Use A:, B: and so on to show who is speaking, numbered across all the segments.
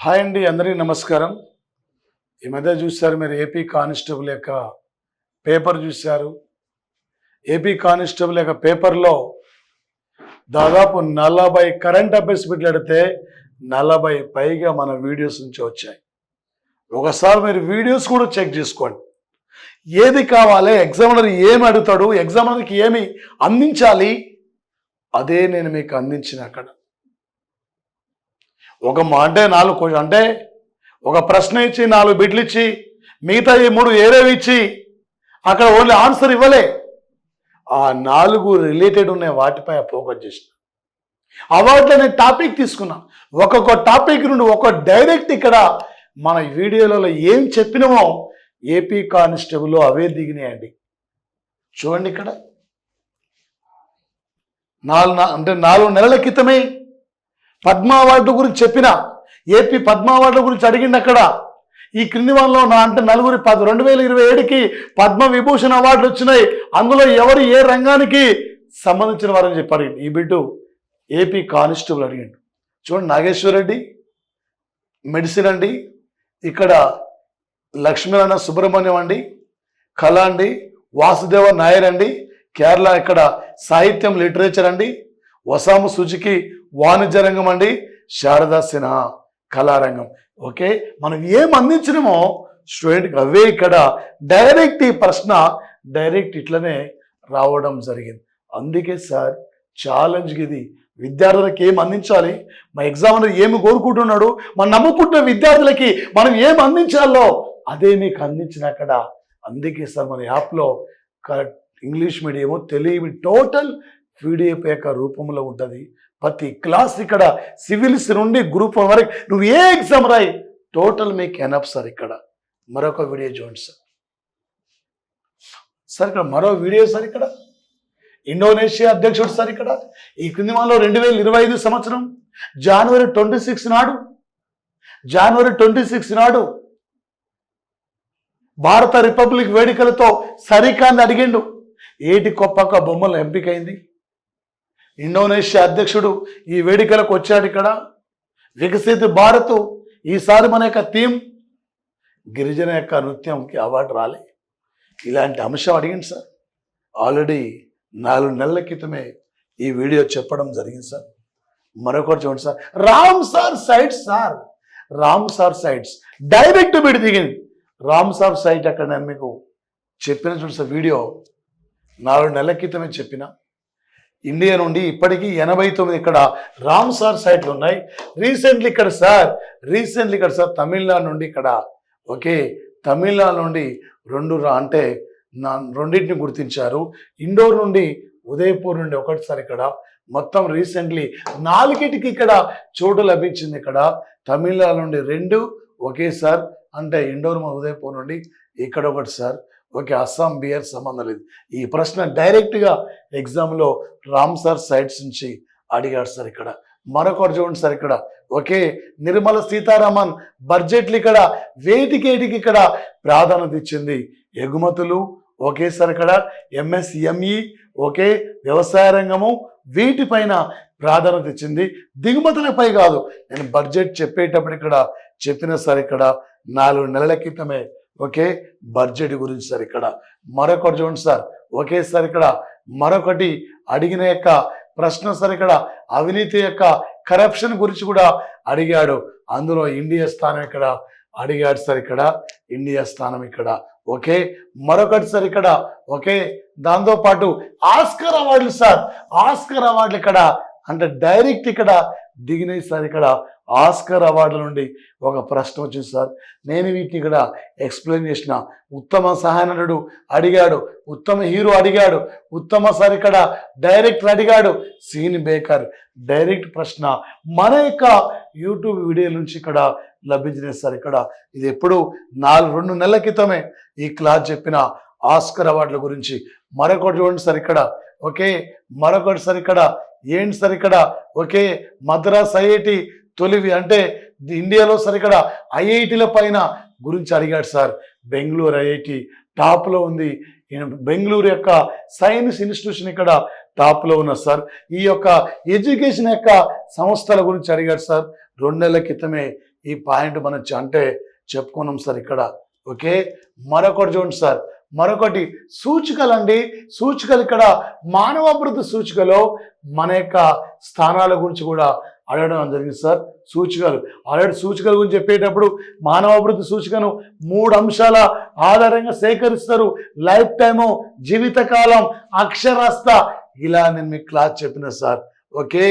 A: Hi అండి, అందరికీ నమస్కారం. ఈ మధ్య చూశారు మీరు ఏపీ కానిస్టేబుల్ యొక్క పేపర్ చూశారు. ఏపీ కానిస్టేబుల్ యొక్క పేపర్లో దాదాపు 40 కరెంట్ అఫైర్స్ పెట్టితే 40 పైగా మన వీడియోస్ నుంచి వచ్చాయి. ఒకసారి మీరు వీడియోస్ కూడా చెక్ చేసుకోండి. ఏది కావాలి, ఎగ్జామినర్ ఏమి అడుగుతాడు, ఎగ్జామినర్కి ఏమి అందించాలి, అదే నేను మీకు అందించిన అక్కడ. ఒక అంటే 4 అంటే ఒక ప్రశ్న ఇచ్చి 4 బిట్లు ఇచ్చి మిగతా ఈ 3 ఏరేవి ఇచ్చి అక్కడ ఓన్లీ ఆన్సర్ ఇవ్వలే. ఆ 4 రిలేటెడ్ ఉన్న వాటిపై ఫోకస్ చేసిన. అవార్డు అనే టాపిక్ తీసుకున్నా. ఒక్కొక్క టాపిక్ నుండి ఒక డైరెక్ట్ ఇక్కడ మన వీడియోలలో ఏం చెప్పినామో ఏపీ కానిస్టేబుల్ అవే దిగినాయండి. చూడండి ఇక్కడ 4 నెలల క్రితమే పద్మ అవార్డు గురించి చెప్పిన. ఏపీ పద్మ అవార్డు గురించి అడిగింది అక్కడ. ఈ క్రింది వాళ్ళలో అంటే 2027కి పద్మ విభూషణ్ అవార్డులు వచ్చినాయి. అందులో ఎవరు ఏ రంగానికి సంబంధించిన వారని చెప్పారు. ఈ బిడ్డు ఏపీ కానిస్టేబుల్ అడిగిండు. చూడండి, నాగేశ్వర్ రెడ్డి మెడిసిన్ అండి, ఇక్కడ లక్ష్మీనారాయణ సుబ్రహ్మణ్యం అండి కళ అండి, వాసుదేవ నాయర్ అండి కేరళ ఇక్కడ సాహిత్యం లిటరేచర్ అండి, వసాము సుజుకి వాణిజ్య రంగం అండి, శారదా సిన్హా కళారంగం. ఓకే, మనం ఏం అందించినామో స్టూడెంట్కి అవే ఇక్కడ డైరెక్ట్ ఈ ప్రశ్న డైరెక్ట్ ఇట్లనే రావడం జరిగింది. అందుకే సార్ ఛాలెంజ్కి ఇది. విద్యార్థులకు ఏం అందించాలి, మా ఎగ్జామినర్ ఏమి కోరుకుంటున్నాడు, మనం నమ్ముకుంటున్న విద్యార్థులకి మనం ఏం అందించాలో అదే మీకు అందించిన అక్కడ. అందుకే సార్ మన యాప్లో English medium Telugu total PDF యొక్క రూపంలో ఉంటుంది. ప్రతి క్లాస్ ఇక్కడ సివిల్స్ నుండి గ్రూప్ 1 వరకు నువ్వు ఏ ఎగ్జామ్ రాయి టోటల్ మీకు ఎనఫ్ సార్. ఇక్కడ మరొక వీడియో చూడండి సార్ ఇక్కడ మరో వీడియో సార్. ఇక్కడ ఇండోనేషియా అధ్యక్షుడు సార్. ఇక్కడ ఈ క్రింది వాళ్ళలో 2025 సంవత్సరం జనవరి 26 నాడు భారత రిపబ్లిక్ వేడుకలతో సరికాన్ని అడిగిండు. ఏటి కొప్పక బొమ్మలు ఎంపికైంది. ఇండోనేషియా అధ్యక్షుడు ఈ వేడుకలకు వచ్చాడు. ఇక్కడ వికసిత్ భారత్ ఈసారి మన యొక్క థీమ్ గిరిజన యొక్క నృత్యంకి అవార్డు రాలే. ఇలాంటి అంశం అడిగింది సార్. ఆల్రెడీ 4 నెలల క్రితమే ఈ వీడియో చెప్పడం జరిగింది సార్. మరొకటి చూడండి sir, Ram sir sites direct బిడి దిగింది. రామ్ సార్ సైట్ అక్కడ నేను మీకు చెప్పిన చూడండి సార్. వీడియో 4 నెలల క్రితమే చెప్పిన. ఇండియా నుండి ఇప్పటికీ 89 ఇక్కడ రామ్ సార్ సైట్లు ఉన్నాయి. రీసెంట్లీ ఇక్కడ సార్ తమిళనాడు నుండి ఇక్కడ ఓకే తమిళనాడు నుండి 2 అంటే రెండింటిని గుర్తించారు. ఇండోర్ నుండి ఉదయపూర్ నుండి ఒకటిసారి ఇక్కడ మొత్తం రీసెంట్లీ 4కి ఇక్కడ చోటు లభించింది. ఇక్కడ తమిళనాడు నుండి 2 ఒకేసారి అంటే ఇండోర్ ఉదయపూర్ నుండి ఇక్కడ ఒకటి సార్. ఓకే, అస్సాం బిహార్ సంబంధం లేదు. ఈ ప్రశ్న డైరెక్ట్గా ఎగ్జామ్లో రామ్ సార్ సైట్స్ నుంచి అడిగాడు సార్. ఇక్కడ మరొకటి చూడండి సార్. ఇక్కడ ఓకే నిర్మలా సీతారామన్ బడ్జెట్లు ఇక్కడ వేటికి ఇక్కడ ప్రాధాన్యత ఇచ్చింది. ఎగుమతులు ఓకే సార్. ఇక్కడ ఎంఎస్ఎంఈ ఓకే వ్యవసాయ రంగము వీటిపైన ప్రాధాన్యత ఇచ్చింది. దిగుమతులపై కాదు. నేను బడ్జెట్ చెప్పేటప్పుడు ఇక్కడ చెప్పిన సార్. ఇక్కడ 4 నెలల క్రితమే ఓకే బడ్జెట్ గురించి సార్. ఇక్కడ మరొకటి చూడండి సార్. Okay sir. ఇక్కడ మరొకటి అడిగిన యొక్క ప్రశ్న సార్. ఇక్కడ అవినీతి యొక్క కరప్షన్ గురించి కూడా అడిగాడు. అందులో ఇండియా స్థానం ఇక్కడ అడిగాడు సార్. ఇక్కడ ఇండియా స్థానం ఇక్కడ ఓకే. మరొకటి సార్. ఇక్కడ ఓకే దాంతోపాటు ఆస్కర్ అవార్డులు సార్. ఆస్కర్ అవార్డులు ఇక్కడ అంటే డైరెక్ట్ ఇక్కడ దిగినాయి సార్. ఇక్కడ ఆస్కర్ అవార్డుల నుండి ఒక ప్రశ్న వచ్చింది సార్. నేను వీటిని ఇక్కడ ఎక్స్ప్లెయిన్ చేసిన. ఉత్తమ సహాయనటుడు అడిగాడు, ఉత్తమ హీరో అడిగాడు, ఉత్తమ సార్ ఇక్కడ డైరెక్టర్ అడిగాడు, సీన్ బేకర్ డైరెక్ట్ ప్రశ్న మన యొక్క యూట్యూబ్ వీడియో నుంచి ఇక్కడ లభించిన సార్. ఇక్కడ ఇది ఎప్పుడు 2 నెలల క్రితమే ఈ క్లాస్ చెప్పిన ఆస్కర్ అవార్డుల గురించి. మరొకటి చూడండి సార్. ఇక్కడ ఓకే మరొకటి సార్. ఇక్కడ ఏంటి సార్. ఇక్కడ ఓకే మద్రాస్ ఐఐటి తొలివి అంటే ఇండియాలో సార్. ఇక్కడ ఐఐటీల పైన గురించి అడిగాడు సార్. బెంగళూరు ఐఐటి టాప్లో ఉంది. బెంగళూరు యొక్క సైన్స్ ఇన్స్టిట్యూషన్ ఇక్కడ టాప్లో ఉన్న సార్. ఈ యొక్క ఎడ్యుకేషన్ యొక్క సంస్థల గురించి అడిగాడు సార్. 2 నెలల క్రితమే ఈ పాయింట్ మనం అంటే చెప్పుకున్నాం సార్ ఇక్కడ. ఓకే, మరొకటి చూడండి సార్, మరొకటి సూచికలు అండి. సూచికలు ఇక్కడ మానవాభివృద్ధి సూచికలో మన యొక్క స్థానాల గురించి కూడా అడగడం జరిగింది సార్. సూచికలు ఆల్రెడీ సూచికల గురించి చెప్పేటప్పుడు మానవాభివృద్ధి సూచికను 3 అంశాల ఆధారంగా సేకరిస్తారు. లైఫ్ టైము, జీవితకాలం, అక్షరాస్యత, ఇలా నేను మీకు క్లాస్ చెప్పిన సార్. ఓకే,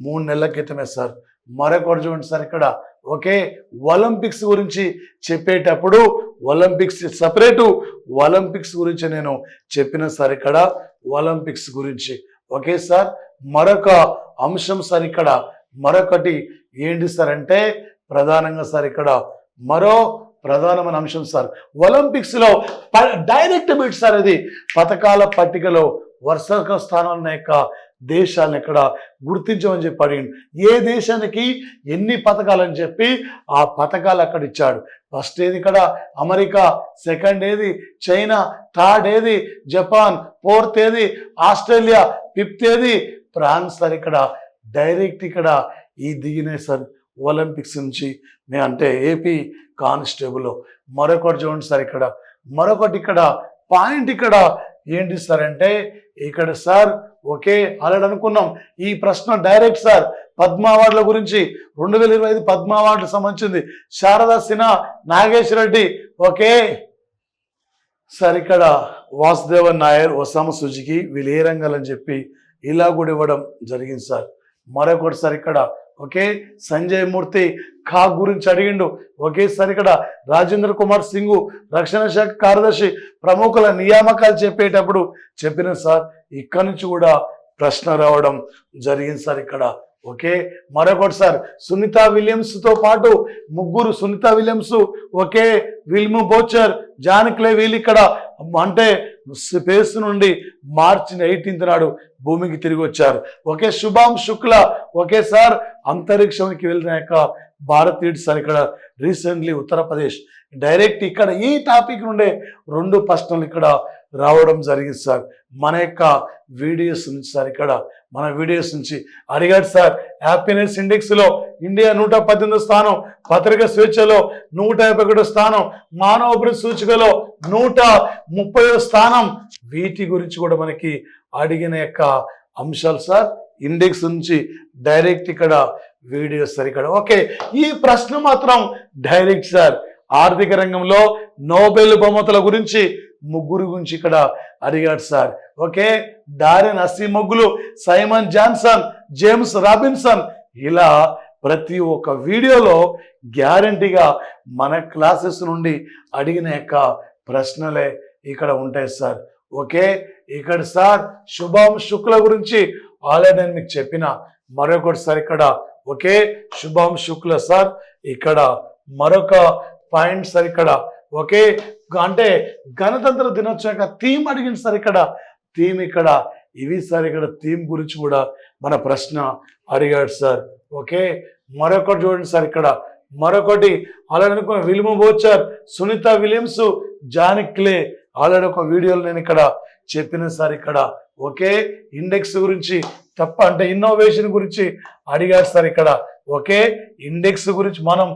A: 3 నెలల క్రితమే సార్. మరొకటి చూడండి సార్ ఇక్కడ. ఓకే, ఒలింపిక్స్ గురించి చెప్పేటప్పుడు ఒలింపిక్స్ సపరేటు, ఒలింపిక్స్ గురించి నేను చెప్పిన సార్ ఇక్కడ, ఒలింపిక్స్ గురించి. ఓకే సార్, మరొక అంశం సార్ ఇక్కడ, మరొకటి ఏంటి సార్ అంటే ప్రధానంగా సార్ ఇక్కడ మరో ప్రధానమైన అంశం సార్, ఒలింపిక్స్లో డైరెక్ట్ బిట్ సార్. ఇది పథకాల పట్టికలో వరుసగా స్థానాల యొక్క దేశాలను ఇక్కడ గుర్తించమని చెప్పి అడిగిండు. ఏ దేశానికి ఎన్ని పథకాలు అని చెప్పి ఆ పథకాలు అక్కడ ఇచ్చాడు. ఫస్ట్ ఏది ఇక్కడ అమెరికా, సెకండ్ ఏది చైనా, థర్డ్ ఏది జపాన్, ఫోర్త్ ఏది ఆస్ట్రేలియా, ఫిఫ్త్ ఏది ఫ్రాన్స్ సార్. ఇక్కడ డైరెక్ట్ ఇక్కడ ఈ దిగినాయి సార్ ఒలింపిక్స్ నుంచి, అంటే ఏపీ కానిస్టేబుల్. మరొకటి చూడండి సార్ ఇక్కడ, మరొకటి ఇక్కడ పాయింట్ ఇక్కడ ఏంటి సార్ అంటే ఇక్కడ సార్. ఓకే, ఆల్రెడీ అనుకున్నాం ఈ ప్రశ్న డైరెక్ట్ సార్ పద్మ అవార్డుల గురించి 2025 పద్మ అవార్డులకు సంబంధించింది. శారదా సిన్హా, నాగేష్ రెడ్డి. ఓకే సార్, ఇక్కడ వాసుదేవన్ నాయర్, ఒసామా సుజుకి, వీళ్ళు ఏ రంగాలని చెప్పి ఇలా కూడా ఇవ్వడం జరిగింది సార్. మరొకటి సార్ ఇక్కడ ఓకే సంజయ్ మూర్తి ఖా గురించి అడిగిండు. ఓకే సార్, ఇక్కడ రాజేంద్ర కుమార్ సింగ్ రక్షణ శాఖ కార్యదర్శి, ప్రముఖుల నియామకాలు చెప్పేటప్పుడు చెప్పిన సార్. ఇక్కడ నుంచి కూడా ప్రశ్న రావడం జరిగింది సార్ ఇక్కడ. ఓకే, మరొకటి సార్ సునీతా విలియమ్స్తో పాటు ముగ్గురు, Sunita Williams, okay Wilmore Butch, John Clay, వీళ్ళు ఇక్కడ అంటే స్పేస్ నుండి మార్చి 18 నాడు భూమికి తిరిగి వచ్చారు. ఓకే, శుభాం శుక్ల, ఓకే సార్ అంతరిక్షంకి వెళ్ళిన యొక్క భారతీయుడు సార్ ఇక్కడ రీసెంట్లీ ఉత్తరప్రదేశ్. డైరెక్ట్ ఇక్కడ ఈ టాపిక్ నుండే 2 ప్రశ్నలు ఇక్కడ రావడం జరిగింది సార్ మన యొక్క వీడియోస్ నుంచి సార్. ఇక్కడ మన వీడియోస్ నుంచి అడిగాడు సార్. హ్యాపీనెస్ ఇండెక్స్లో ఇండియా 118వ స్థానం, పత్రిక స్వేచ్ఛలో 151వ స్థానం, మానవాభివృద్ధి సూచికలో 130వ స్థానం. వీటి గురించి కూడా మనకి అడిగిన యొక్క అంశాలు సార్ ఇండెక్స్ నుంచి డైరెక్ట్ ఇక్కడ వీడియోస్ సార్ ఇక్కడ. ఓకే, ఈ ప్రశ్న మాత్రం డైరెక్ట్ సార్ ఆర్థిక రంగంలో నోబెల్ బహుమతుల గురించి ముగ్గురు గురించి ఇక్కడ అడిగాడు సార్. Okay, Daron Acemoglu, Simon Johnson, James Robinson, ఇలా ప్రతి ఒక్క వీడియోలో గ్యారంటీగా మన క్లాసెస్ నుండి అడిగిన యొక్క ప్రశ్నలే ఇక్కడ ఉంటాయి సార్. ఓకే, ఇక్కడ సార్ శుభాం శుక్ల గురించి ఆల్రెడీ నేను మీకు చెప్పిన. మరొకటి సార్ ఇక్కడ ఓకే శుభాం శుక్ల సార్ ఇక్కడ మరొక పాయింట్ సార్ ఇక్కడ. ఓకే, అంటే గణతంత్ర దినోత్సవం యొక్క థీమ్ అడిగింది సార్ ఇక్కడ. థీమ్ ఇక్కడ ఇవి సార్. ఇక్కడ థీమ్ గురించి కూడా మన ప్రశ్న అడిగాడు సార్. ఓకే, మరొకటి చూడండి సార్ ఇక్కడ. మరొకటి ఆల్రెడీ అనుకున్న Wilmore Butch, Sunita Williams, John Clay, already ఒక వీడియోలో నేను ఇక్కడ చెప్పిన సార్ ఇక్కడ. ఓకే, ఇండెక్స్ గురించి తప్ప అంటే ఇన్నోవేషన్ గురించి అడిగారు సార్ ఇక్కడ. ఓకే, ఇండెక్స్ గురించి మనం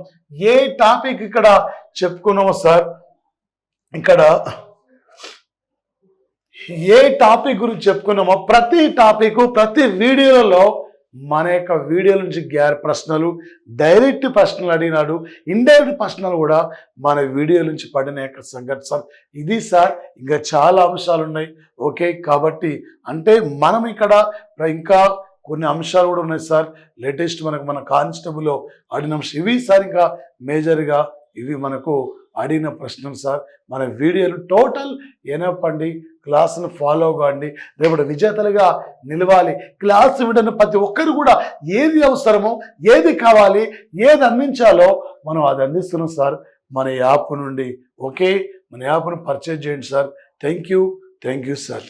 A: ఏ టాపిక్ ఇక్కడ చెప్పుకున్నామో సార్, ఇక్కడ ఏ టాపిక్ గురించి చెప్పుకున్నామో ప్రతి టాపిక్ ప్రతి వీడియోలలో మన యొక్క వీడియో నుంచి ప్రశ్నలు, డైరెక్ట్ ప్రశ్నలు అడిగినాడు, ఇండైరెక్ట్ ప్రశ్నలు కూడా మన వీడియో నుంచి పడిన యొక్క సంగతి సార్. ఇది సార్ ఇంకా చాలా అంశాలు ఉన్నాయి. ఓకే, కాబట్టి అంటే మనం ఇక్కడ ఇంకా కొన్ని అంశాలు కూడా ఉన్నాయి సార్. లేటెస్ట్ మన కానిస్టేబుల్లో అడిగిన అంశం ఇవి సార్. ఇంకా మేజర్గా ఇవి మనకు అడిగిన ప్రశ్నలు సార్. మన వీడియోలు టోటల్ ఎనప్పండి, క్లాసును ఫాలో కాండి, రేపటి విజేతలుగా నిలవాలి. క్లాస్ వింటున్న ప్రతి ఒక్కరు కూడా ఏది అవసరమో, ఏది కావాలి, ఏది అందించాలో మనం అది అందిస్తున్నాం సార్ మన యాప్ నుండి. ఓకే, మన యాప్ను పర్చేజ్ చేయండి సార్. Thank you sir.